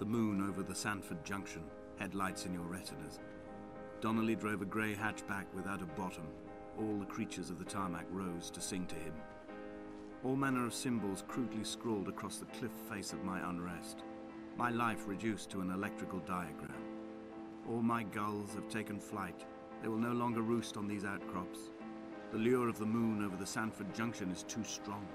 The moon over the Sanford Junction, headlights in your retinas. Donnelly drove a grey hatchback without a bottom. All the creatures of the tarmac rose to sing to him. All manner of symbols crudely scrawled across the cliff face of my unrest. My life reduced to an electrical diagram. All my gulls have taken flight. They will no longer roost on these outcrops. The lure of the moon over the Sanford Junction is too strong.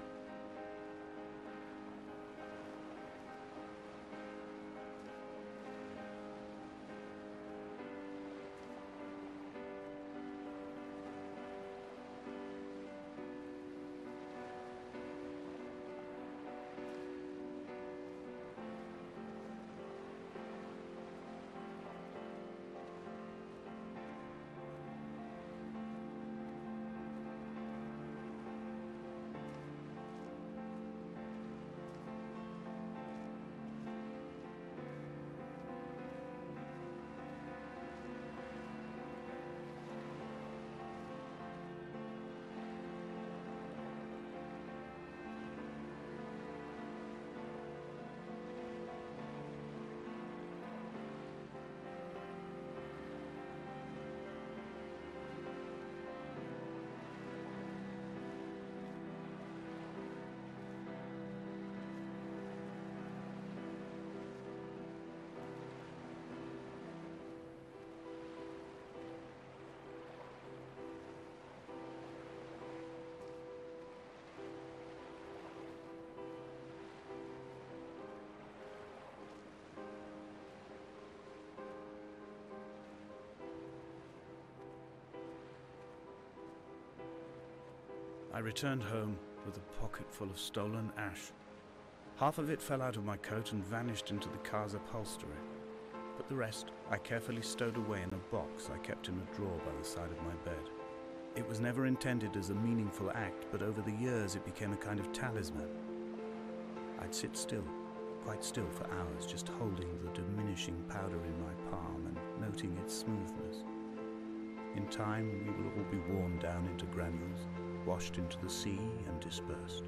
I returned home with a pocket full of stolen ash. Half of it fell out of my coat and vanished into the car's upholstery, but the rest I carefully stowed away in a box I kept in a drawer by the side of my bed. It was never intended as a meaningful act, but over the years it became a kind of talisman. I'd sit still, quite still for hours, just holding the diminishing powder in my palm and noting its smoothness. In time, we will all be worn down into granules, washed into the sea and dispersed.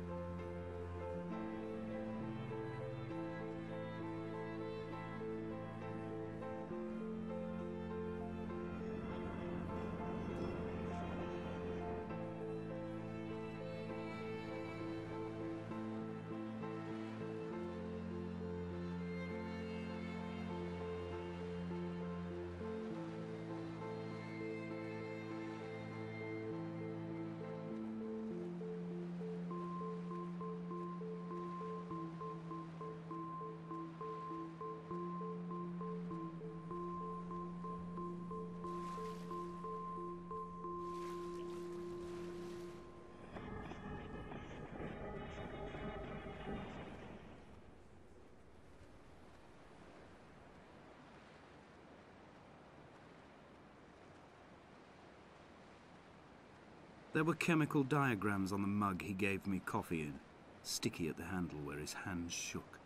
There were chemical diagrams on the mug he gave me coffee in, sticky at the handle where his hands shook.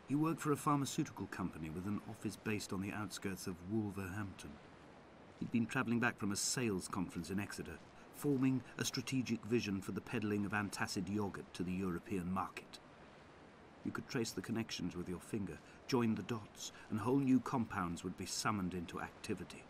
He worked for a pharmaceutical company with an office based on the outskirts of Wolverhampton. He'd been travelling back from a sales conference in Exeter, forming a strategic vision for the peddling of antacid yogurt to the European market. You could trace the connections with your finger, join the dots, and whole new compounds would be summoned into activity.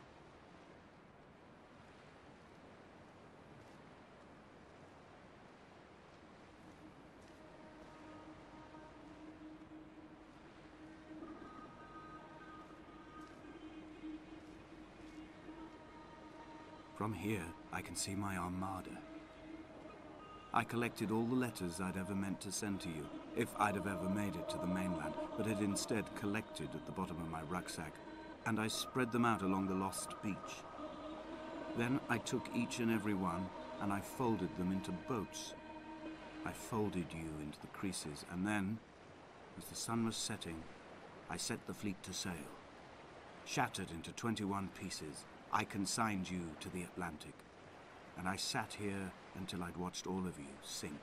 From here, I can see my armada. I collected all the letters I'd ever meant to send to you, if I'd have ever made it to the mainland, but had instead collected at the bottom of my rucksack, and I spread them out along the lost beach. Then I took each and every one, and I folded them into boats. I folded you into the creases, and then, as the sun was setting, I set the fleet to sail. Shattered into 21 pieces, I consigned you to the Atlantic, and I sat here until I'd watched all of you sink.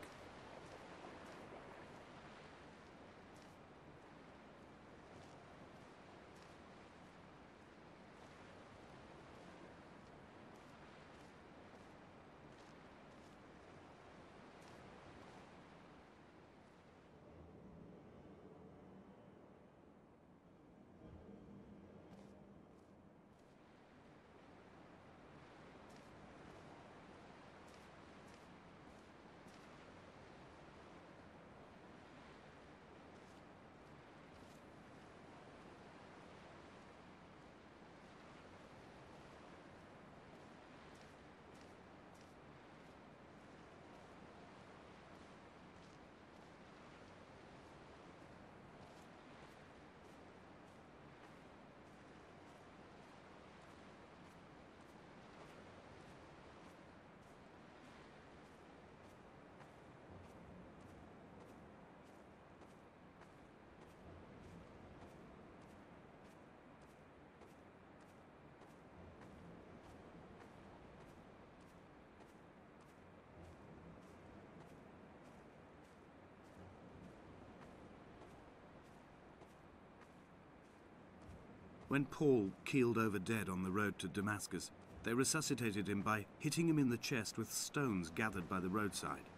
When Paul keeled over dead on the road to Damascus, they resuscitated him by hitting him in the chest with stones gathered by the roadside.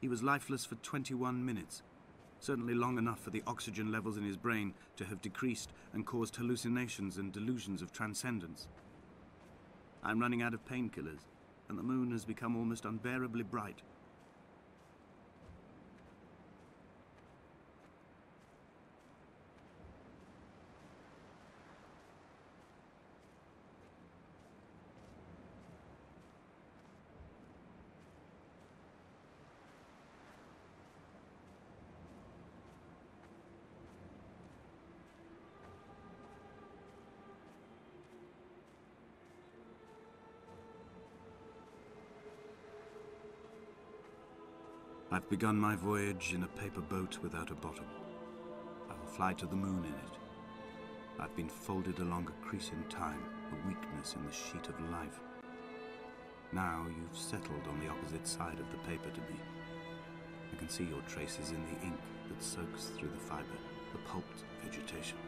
He was lifeless for 21 minutes, certainly long enough for the oxygen levels in his brain to have decreased and caused hallucinations and delusions of transcendence. I'm running out of painkillers, and the moon has become almost unbearably bright. I've begun my voyage in a paper boat without a bottom. I will fly to the moon in it. I've been folded along a crease in time, a weakness in the sheet of life. Now you've settled on the opposite side of the paper to me. I can see your traces in the ink that soaks through the fiber, the pulped vegetation.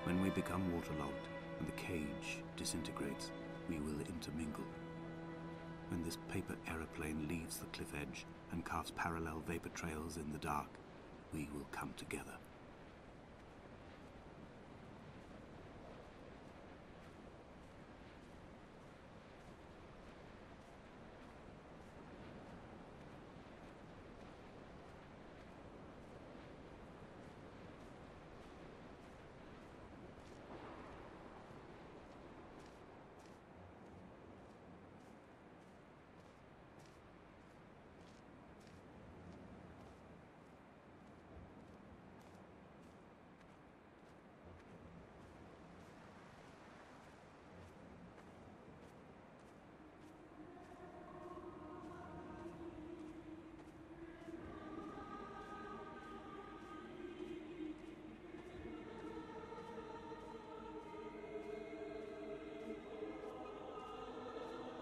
When we become waterlogged and the cage disintegrates, we will intermingle. When this paper aeroplane leaves the cliff edge and carves parallel vapor trails in the dark, we will come together.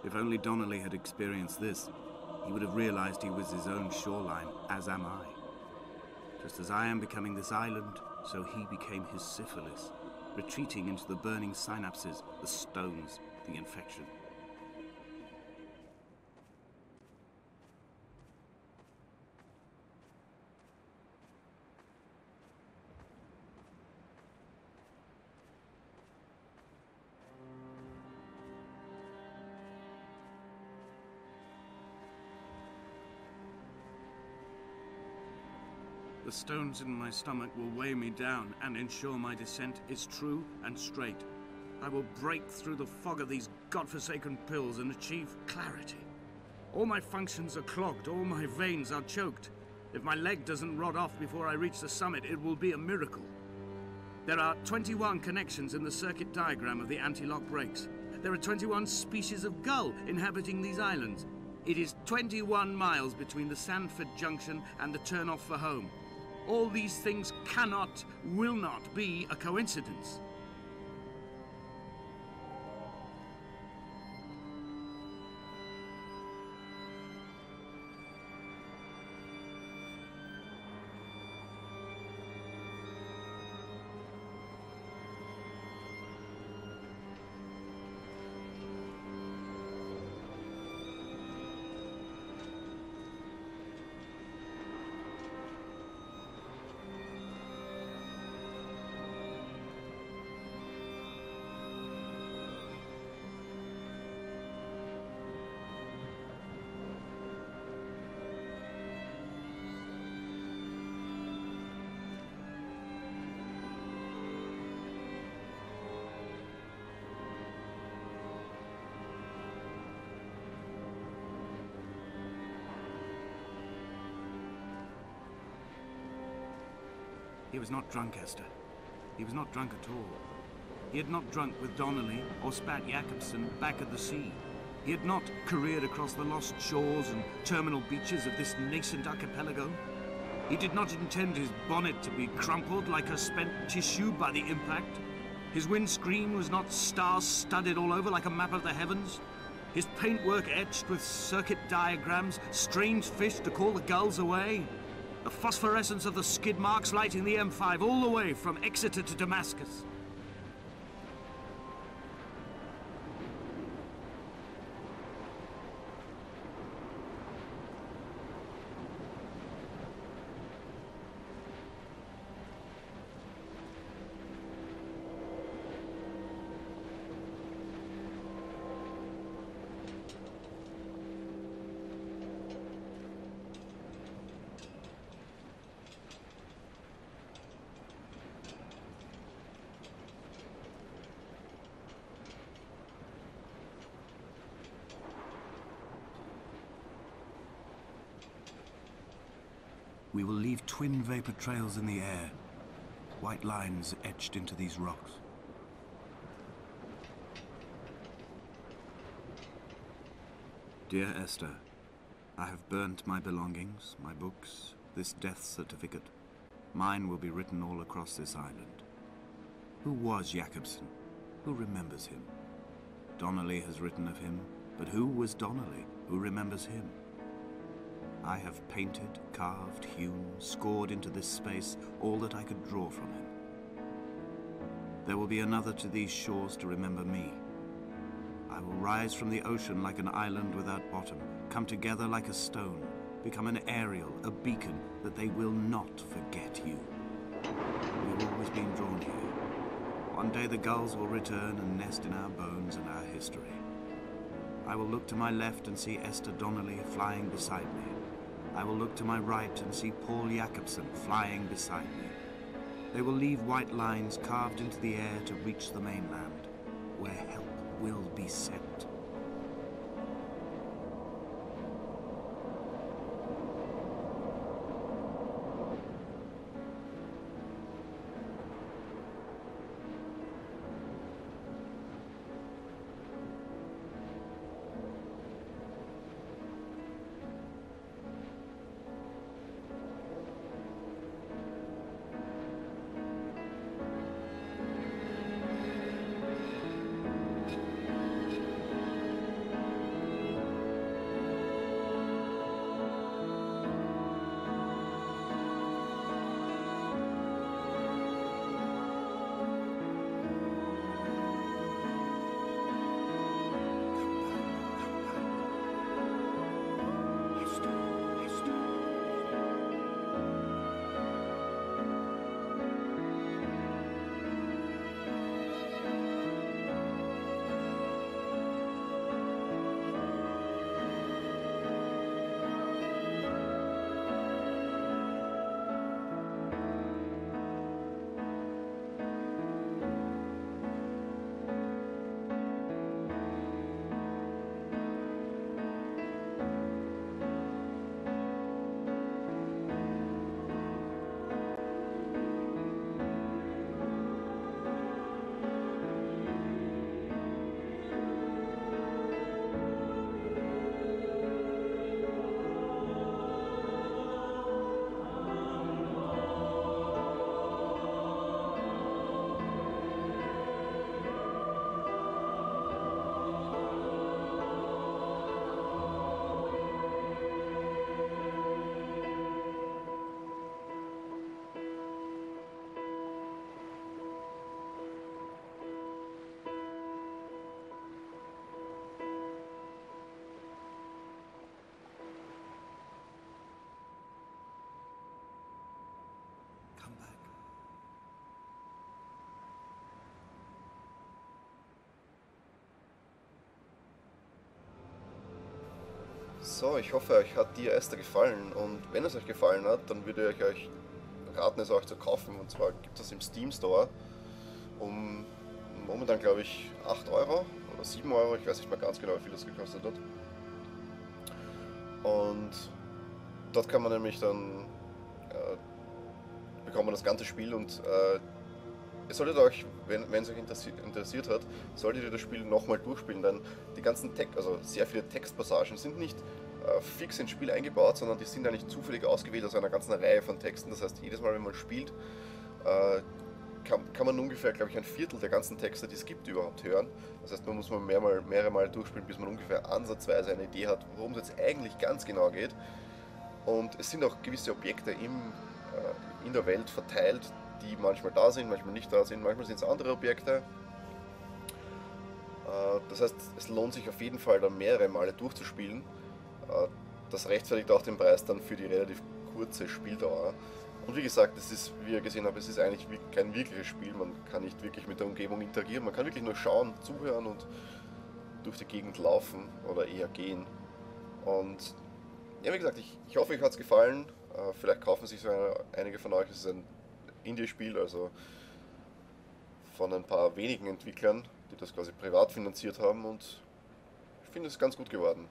If only Donnelly had experienced this, he would have realized he was his own shoreline, as am I. Just as I am becoming this island, so he became his syphilis, retreating into the burning synapses, the stones, the infection. The stones in my stomach will weigh me down and ensure my descent is true and straight. I will break through the fog of these godforsaken pills and achieve clarity. All my functions are clogged, all my veins are choked. If my leg doesn't rot off before I reach the summit, it will be a miracle. There are 21 connections in the circuit diagram of the anti-lock brakes. There are 21 species of gull inhabiting these islands. It is 21 miles between the Sandford Junction and the turn-off for home. All these things cannot, will not be a coincidence. He was not drunk, Esther. He was not drunk at all. He had not drunk with Donnelly or Spat Jakobsen back at the sea. He had not careered across the lost shores and terminal beaches of this nascent archipelago. He did not intend his bonnet to be crumpled like a spent tissue by the impact. His windscreen was not star-studded all over like a map of the heavens. His paintwork etched with circuit diagrams, strange fish to call the gulls away. The phosphorescence of the skid marks lighting the M5 all the way from Exeter to Damascus. We will leave twin vapor trails in the air, white lines etched into these rocks. Dear Esther, I have burnt my belongings, my books, this death certificate. Mine will be written all across this island. Who was Jakobsen? Who remembers him? Donnelly has written of him, but who was Donnelly? Who remembers him? I have painted, carved, hewn, scored into this space all that I could draw from him. There will be another to these shores to remember me. I will rise from the ocean like an island without bottom, come together like a stone, become an aerial, a beacon, that they will not forget you. We've always been drawn here. One day the gulls will return and nest in our bones and our history. I will look to my left and see Esther Donnelly flying beside me. I will look to my right and see Paul Jakobsen flying beside me. They will leave white lines carved into the air to reach the mainland, where help will be sent. So, ich hoffe, euch hat die Esther gefallen, und wenn es euch gefallen hat, dann würde ich euch raten, es euch zu kaufen. Und zwar gibt es im Steam Store um momentan, glaube ich, 8 Euro oder 7 Euro, ich weiß nicht mehr ganz genau, wie viel das gekostet hat. Und dort kann man nämlich dann, bekommt man das ganze Spiel, und ihr solltet euch, wenn es euch interessiert hat, solltet ihr das Spiel nochmal durchspielen, denn die ganzen also sehr viele Textpassagen sind nicht fix ins Spiel eingebaut, sondern die sind eigentlich zufällig ausgewählt aus einer ganzen Reihe von Texten. Das heißt, jedes Mal, wenn man spielt, kann man ungefähr, glaube ich, ein Viertel der ganzen Texte, die es gibt, überhaupt hören. Das heißt, man muss mehrere Mal durchspielen, bis man ungefähr ansatzweise eine Idee hat, worum es jetzt eigentlich ganz genau geht. Und es sind auch gewisse Objekte in der Welt verteilt, die manchmal da sind, manchmal nicht da sind, manchmal sind es andere Objekte. Das heißt, es lohnt sich auf jeden Fall, da mehrere Male durchzuspielen. Das rechtfertigt auch den Preis dann für die relativ kurze Spieldauer. Und wie gesagt, es ist, wie ihr gesehen habt, es ist eigentlich kein wirkliches Spiel. Man kann nicht wirklich mit der Umgebung interagieren, man kann wirklich nur schauen, zuhören und durch die Gegend laufen oder eher gehen. Und ja, wie gesagt, ich hoffe, euch hat es gefallen. Vielleicht kaufen sich so einige von euch. Es ist ein Indie-Spiel, also von ein paar wenigen Entwicklern, die das quasi privat finanziert haben, und ich finde es ganz gut geworden.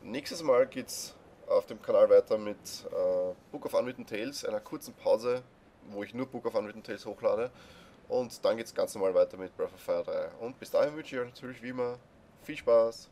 Nächstes Mal geht es auf dem Kanal weiter mit Book of Unwritten Tales, einer kurzen Pause, wo ich nur Book of Unwritten Tales hochlade. Und dann geht es ganz normal weiter mit Breath of Fire 3. Und bis dahin wünsche ich euch natürlich wie immer viel Spaß.